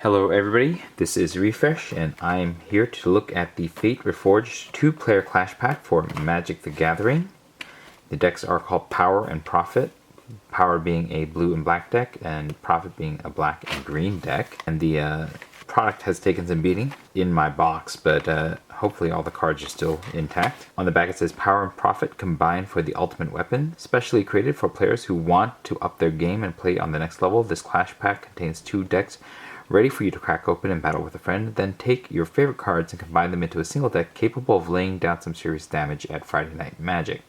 Hello everybody, this is Refresh and I'm here to look at the Fate Reforged 2-player Clash Pack for Magic the Gathering. The decks are called Power and Profit, Power being a blue and black deck and Profit being a black and green deck. And the product has taken some beating in my box, but hopefully all the cards are still intact. On the back it says Power and Profit combined for the ultimate weapon, specially created for players who want to up their game and play on the next level. This Clash Pack contains 2 decks ready for you to crack open and battle with a friend. Then take your favorite cards and combine them into a single deck capable of laying down some serious damage at Friday Night Magic.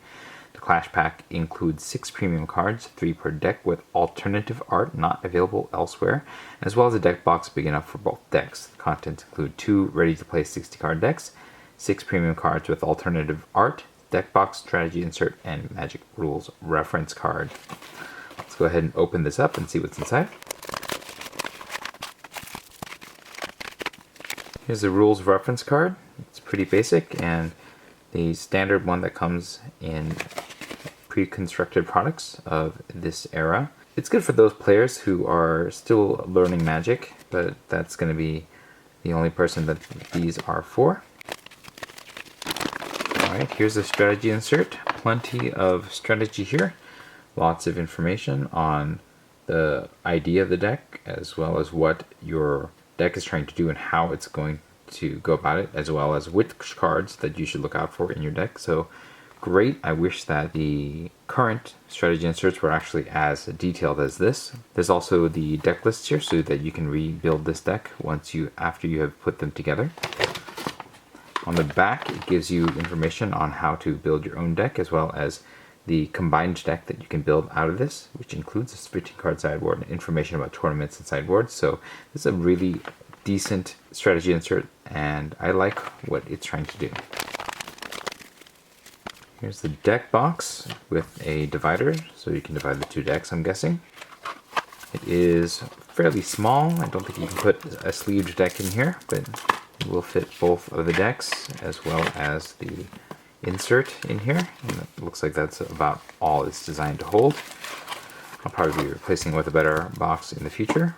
The Clash Pack includes 6 premium cards, 3 per deck, with alternative art not available elsewhere, as well as a deck box big enough for both decks. The contents include 2 ready-to-play 60-card decks, 6 premium cards with alternative art, deck box, strategy insert, and Magic Rules reference card. Let's go ahead and open this up and see what's inside. Here's the rules reference card. It's pretty basic and the standard one that comes in pre-constructed products of this era. It's good for those players who are still learning Magic, but that's going to be the only person that these are for. Alright, here's the strategy insert. Plenty of strategy here. Lots of information on the idea of the deck, as well as what your deck is trying to do and how it's going to go about it, as well as which cards that you should look out for in your deck. So great. I wish that the current strategy inserts were actually as detailed as this. There's also the deck lists here so that you can rebuild this deck after you have put them together. On the back it gives you information on how to build your own deck, as well as the combined deck that you can build out of this, which includes a 15-card sideboard and information about tournaments and sideboards. So this is a really decent strategy insert, and I like what it's trying to do. Here's the deck box with a divider, so you can divide the 2 decks, I'm guessing. It is fairly small. I don't think you can put a sleeved deck in here, but it will fit both of the decks, as well as the insert in here, and it looks like that's about all it's designed to hold. I'll probably be replacing it with a better box in the future,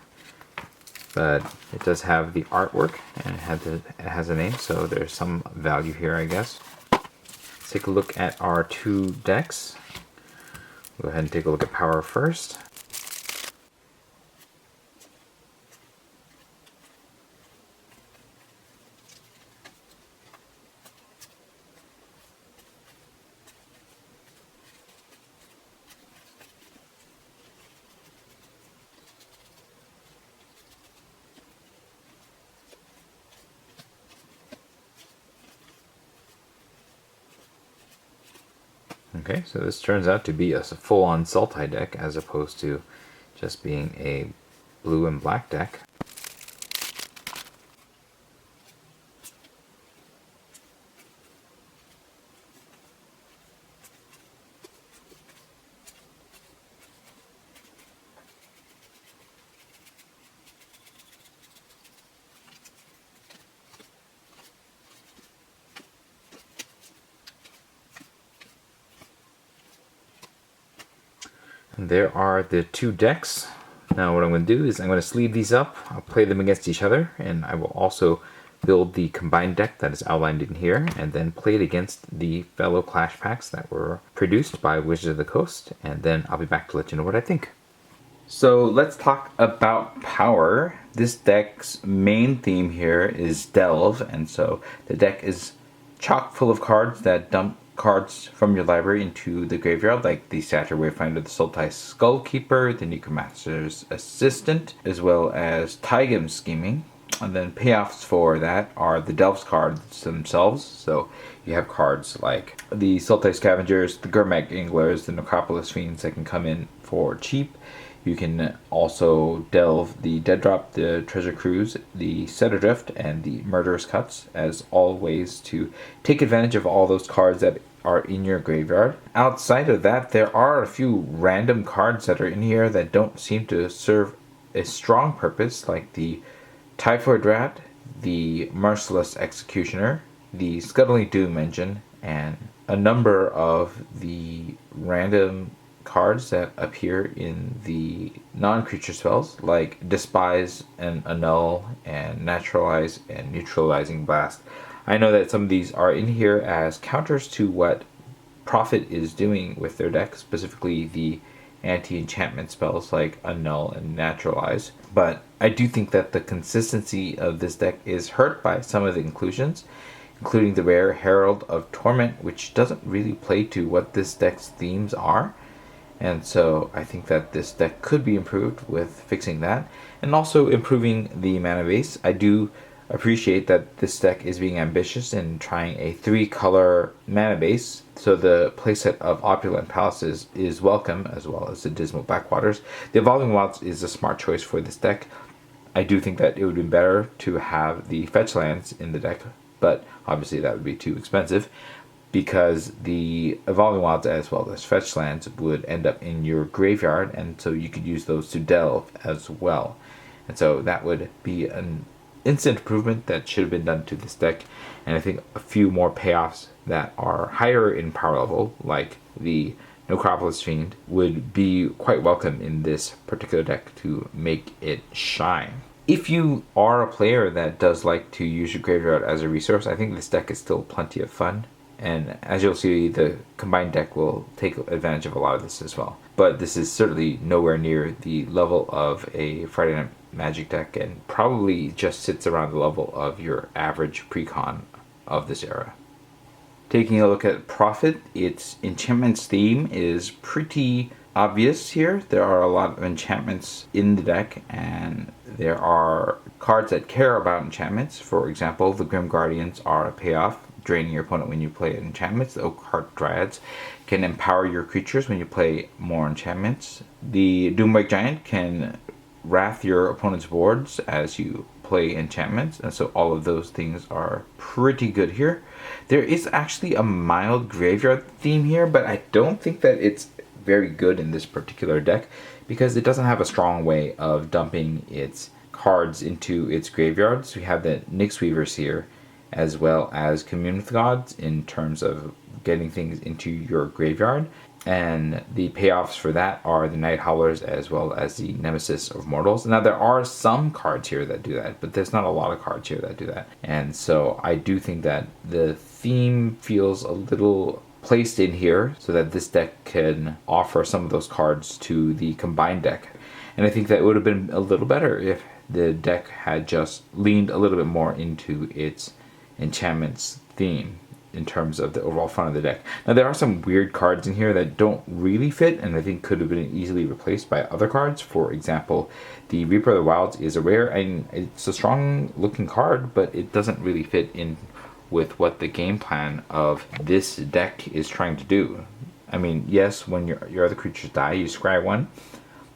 but it does have the artwork and it has a name, so there's some value here, I guess. Let's take a look at our 2 decks. Go ahead and take a look at Power first. Okay, so this turns out to be a full-on Sultai deck as opposed to just being a blue and black deck. And there are the 2 decks. Now what I'm going to do is I'm going to sleeve these up. I'll play them against each other, and I will also build the combined deck that is outlined in here, and then play it against the fellow Clash Packs that were produced by Wizards of the Coast, and then I'll be back to let you know what I think. So let's talk about Power. This deck's main theme here is Delve, and so the deck is chock full of cards that dump cards from your library into the graveyard, like the Satyr Wayfinder, the Sultai Skullkeeper, the Necromancer's Assistant, as well as Taigam Scheming. And then payoffs for that are the Delves cards themselves. So you have cards like the Sultai Scavengers, the Gurmag Anglers, the Necropolis Fiends that can come in for cheap. You can also delve the Dead Drop, the Treasure Cruise, the Set Adrift, and the Murderous Cuts as all ways to take advantage of all those cards that are in your graveyard. Outside of that, there are a few random cards that are in here that don't seem to serve a strong purpose, like the Typhoid Rat, the Merciless Executioner, the Scuttling Doom Engine, and a number of the random cards that appear in the non-creature spells, like Despise and Annul and Naturalize and Neutralizing Blast. I know that some of these are in here as counters to what Prophet is doing with their deck, specifically the anti-enchantment spells like Annul and Naturalize. But I do think that the consistency of this deck is hurt by some of the inclusions, including the rare Herald of Torment, which doesn't really play to what this deck's themes are. And so I think that this deck could be improved with fixing that, and also improving the mana base. I do appreciate that this deck is being ambitious and trying a 3-color mana base, so the playset of Opulent Palaces is welcome, as well as the Dismal Backwaters. The Evolving Wilds is a smart choice for this deck. I do think that it would be better to have the fetch lands in the deck, but obviously that would be too expensive, because the Evolving Wilds as well as fetch lands would end up in your graveyard, and so you could use those to delve as well. And so that would be an instant improvement that should have been done to this deck. And I think a few more payoffs that are higher in power level, like the Necropolis Fiend, would be quite welcome in this particular deck to make it shine. If you are a player that does like to use your graveyard as a resource, I think this deck is still plenty of fun. And as you'll see, the combined deck will take advantage of a lot of this as well. But this is certainly nowhere near the level of a Friday Night Magic deck, and probably just sits around the level of your average precon of this era. Taking a look at Prophet, its enchantments theme is pretty obvious here. There are a lot of enchantments in the deck, and there are cards that care about enchantments. For example, the Grim Guardians are a payoff, draining your opponent when you play enchantments. The Oakheart Dryads can empower your creatures when you play more enchantments. The Doomwake Giant can wrath your opponent's boards as you play enchantments, and so all of those things are pretty good here. There is actually a mild graveyard theme here, but I don't think that it's very good in this particular deck, because it doesn't have a strong way of dumping its cards into its graveyard. So we have the Nyx Weavers here, as well as Commune with Gods in terms of getting things into your graveyard. And the payoffs for that are the Night Howlers as well as the Nemesis of Mortals. Now there are some cards here that do that, but there's not a lot of cards here that do that. And so I do think that the theme feels a little placed in here so that this deck can offer some of those cards to the combined deck. And I think that it would have been a little better if the deck had just leaned a little bit more into its enchantments theme in terms of the overall front of the deck. Now there are some weird cards in here that don't really fit, and I think could have been easily replaced by other cards. For example, the Reaper of the Wilds is a rare, and it's a strong looking card, but it doesn't really fit in with what the game plan of this deck is trying to do. I mean, yes, when your other creatures die, you scry one,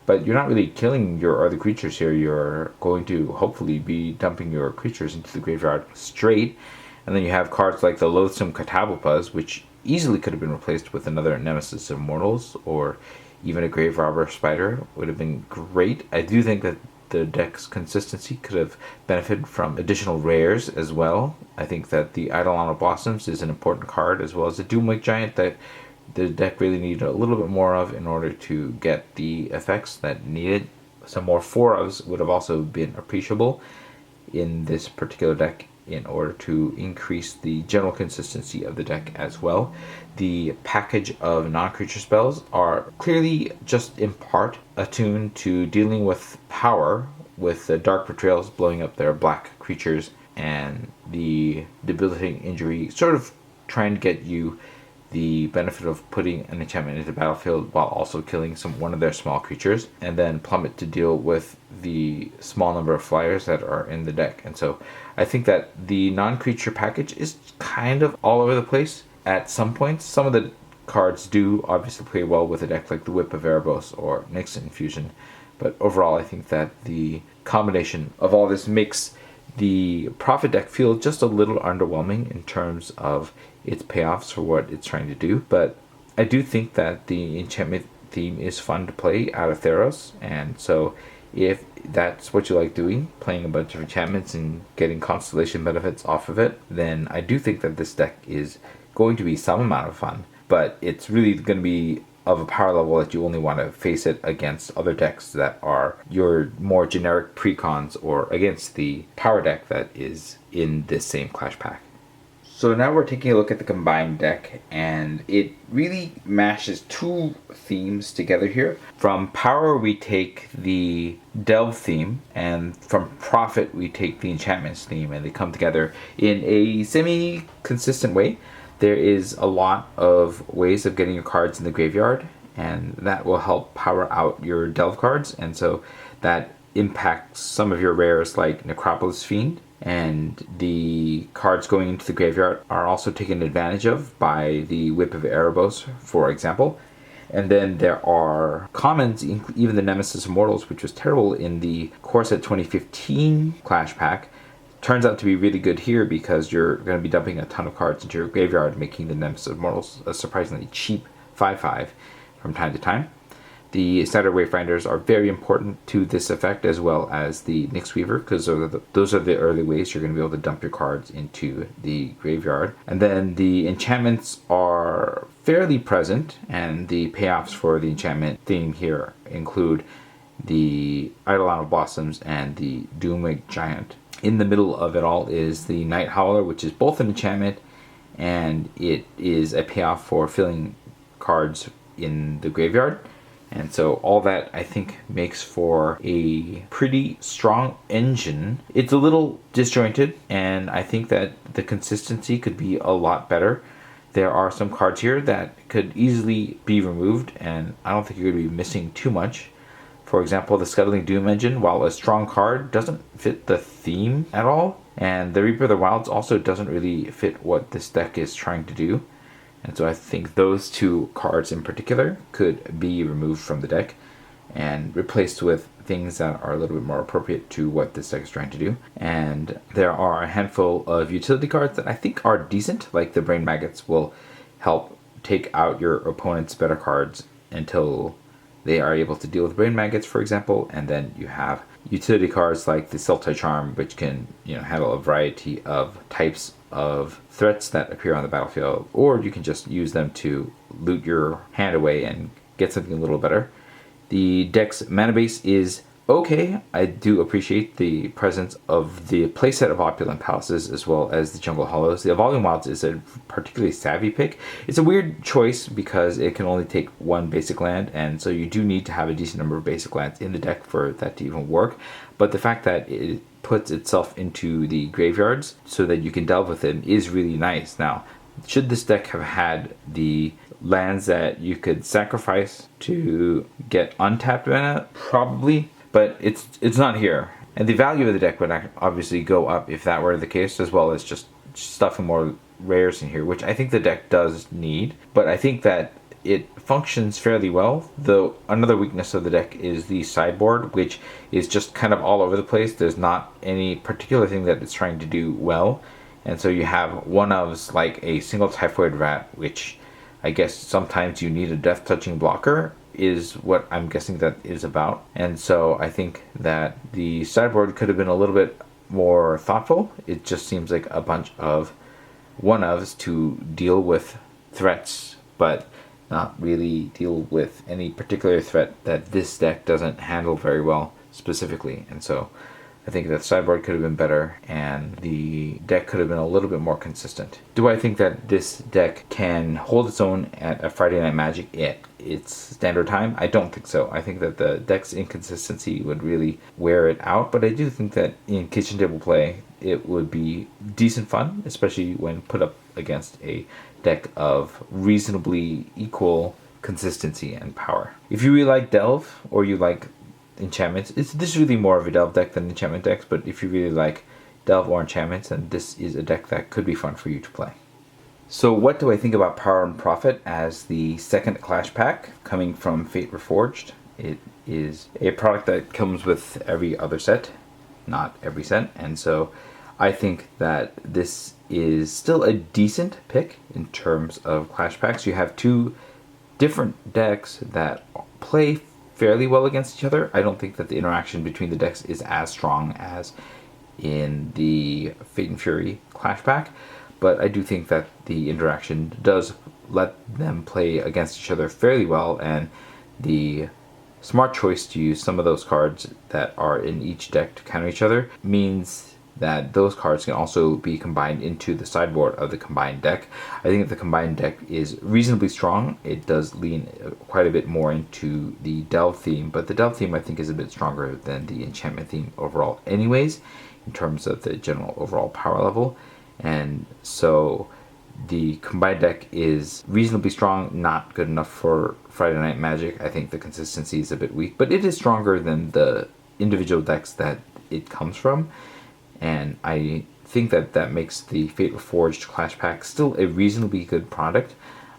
but you're not really killing your other creatures here. You're going to hopefully be dumping your creatures into the graveyard straight. And then you have cards like the Loathsome Catabalpas, which easily could have been replaced with another Nemesis of Mortals, or even a Grave Robber Spider would have been great. I do think that the deck's consistency could have benefited from additional rares as well. I think that the Eidolon of Blossoms is an important card, as well as the Doomwake Giant that the deck really needed a little bit more of in order to get the effects that needed. Some more 4-ofs would have also been appreciable in this particular deck in order to increase the general consistency of the deck as well. The package of non-creature spells are clearly just in part attuned to dealing with power, with the Dark Betrayals blowing up their black creatures and the Debilitating Injury sort of trying to get you the benefit of putting an enchantment into the battlefield while also killing one of their small creatures, and then Plummet to deal with the small number of flyers that are in the deck. And so I think that the non-creature package is kind of all over the place at some points. Some of the cards do obviously play well with a deck like the Whip of Erebos or Nyx Infusion, but overall I think that the combination of all this makes the Prophet deck feel just a little underwhelming in terms of its payoffs for what it's trying to do. But I do think that the enchantment theme is fun to play out of Theros, and so if that's what you like doing, playing a bunch of enchantments and getting constellation benefits off of it, then I do think that this deck is going to be some amount of fun. But it's really going to be of a power level that you only want to face it against other decks that are your more generic precons or against the power deck that is in this same Clash pack. So now we're taking a look at the combined deck, and it really mashes two themes together here. From Power we take the Delve theme, and from Profit we take the Enchantments theme, and they come together in a semi-consistent way. There is a lot of ways of getting your cards in the graveyard, and that will help power out your Delve cards, and so that impacts some of your rares like Necropolis Fiend. And the cards going into the graveyard are also taken advantage of by the Whip of Erebos, for example. And then there are commons, even the Nemesis Immortals, which was terrible in the Core Set 2015 Clash pack. Turns out to be really good here because you're going to be dumping a ton of cards into your graveyard, making the Nemesis Immortals a surprisingly cheap 5/5 from time to time. The Standard Wayfinders are very important to this effect, as well as the Nyx Weaver, because those are the early ways you're going to be able to dump your cards into the graveyard. And then the enchantments are fairly present, and the payoffs for the enchantment theme here include the Eidolon of Blossoms and the Doomwig Giant. In the middle of it all is the Night Howler, which is both an enchantment, and it is a payoff for filling cards in the graveyard. And so all that, I think, makes for a pretty strong engine. It's a little disjointed, and I think that the consistency could be a lot better. There are some cards here that could easily be removed, and I don't think you're going to be missing too much. For example, the Scuttling Doom Engine, while a strong card, doesn't fit the theme at all. And the Reaper of the Wilds also doesn't really fit what this deck is trying to do. And so I think those two cards in particular could be removed from the deck and replaced with things that are a little bit more appropriate to what this deck is trying to do. And there are a handful of utility cards that I think are decent, like the Brain Maggots will help take out your opponent's better cards until they are able to deal with Brain Maggots, for example. And then you have utility cards like the Sultai Charm, which can handle a variety of types of threats that appear on the battlefield, or you can just use them to loot your hand away and get something a little better. The deck's mana base is okay. I do appreciate the presence of the playset of Opulent Palaces as well as the Jungle Hollows. The Evolving Wilds is a particularly savvy pick. It's a weird choice because it can only take one basic land, and so you do need to have a decent number of basic lands in the deck for that to even work. But the fact that it puts itself into the graveyards so that you can delve with it is really nice. Now, should this deck have had the lands that you could sacrifice to get untapped mana? Probably, but it's not here. And the value of the deck would obviously go up if that were the case, as well as just stuffing more rares in here, which I think the deck does need. But I think that it functions fairly well, though another weakness of the deck is the sideboard, which is just kind of all over the place. There's not any particular thing that it's trying to do well. And so you have one-ofs like a single Typhoid Rat, which I guess sometimes you need a death-touching blocker, is what I'm guessing that is about. And so I think that the sideboard could have been a little bit more thoughtful. It just seems like a bunch of one-ofs to deal with threats, but not really deal with any particular threat that this deck doesn't handle very well specifically. And so I think that sideboard could have been better and the deck could have been a little bit more consistent. Do I think that this deck can hold its own at a Friday Night Magic at its standard time? I don't think so. I think that the deck's inconsistency would really wear it out, but I do think that in kitchen table play it would be decent fun, especially when put up against a deck of reasonably equal consistency and power. If you really like Delve or you like enchantments, this is really more of a Delve deck than enchantment decks, but if you really like Delve or enchantments, then this is a deck that could be fun for you to play. So what do I think about Power and Profit as the second Clash pack coming from Fate Reforged? It is a product that comes with every other set, not every set, and so I think that this is still a decent pick in terms of Clash packs. You have two different decks that play fairly well against each other. I don't think that the interaction between the decks is as strong as in the Fate and Fury Clash pack, but I do think that the interaction does let them play against each other fairly well, and the smart choice to use some of those cards that are in each deck to counter each other means that those cards can also be combined into the sideboard of the combined deck. I think that the combined deck is reasonably strong. It does lean quite a bit more into the Delve theme, but the Delve theme I think is a bit stronger than the enchantment theme overall anyways, in terms of the general overall power level. And so the combined deck is reasonably strong, not good enough for Friday Night Magic. I think the consistency is a bit weak, but it is stronger than the individual decks that it comes from. And I think that that makes the Fate Reforged Clash Pack still a reasonably good product.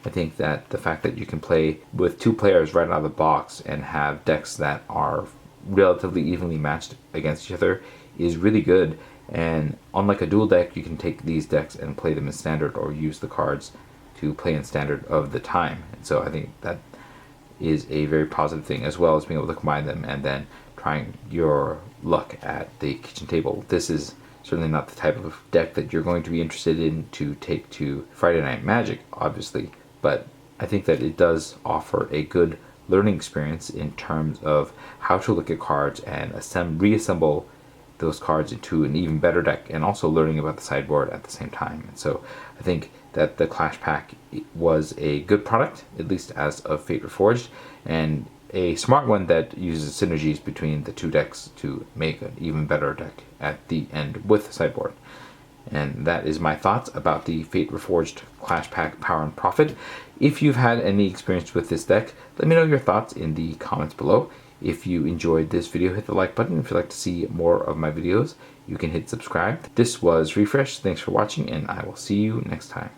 I think that the fact that you can play with 2 players right out of the box and have decks that are relatively evenly matched against each other is really good. And unlike a dual deck, you can take these decks and play them in standard or use the cards to play in standard of the time. And so I think that is a very positive thing, as well as being able to combine them and then trying your luck at the kitchen table. This is certainly not the type of deck that you're going to be interested in to take to Friday Night Magic, obviously, but I think that it does offer a good learning experience in terms of how to look at cards and reassemble those cards into an even better deck, and also learning about the sideboard at the same time. And so I think that the Clash Pack was a good product, at least as of Fate Reforged, and a smart one that uses synergies between the 2 decks to make an even better deck at the end with the sideboard. And that is my thoughts about the Fate Reforged Clash Pack Power and Profit. If you've had any experience with this deck, let me know your thoughts in the comments below. If you enjoyed this video, hit the like button. If you'd like to see more of my videos, you can hit subscribe. This was Refresh. Thanks for watching, and I will see you next time.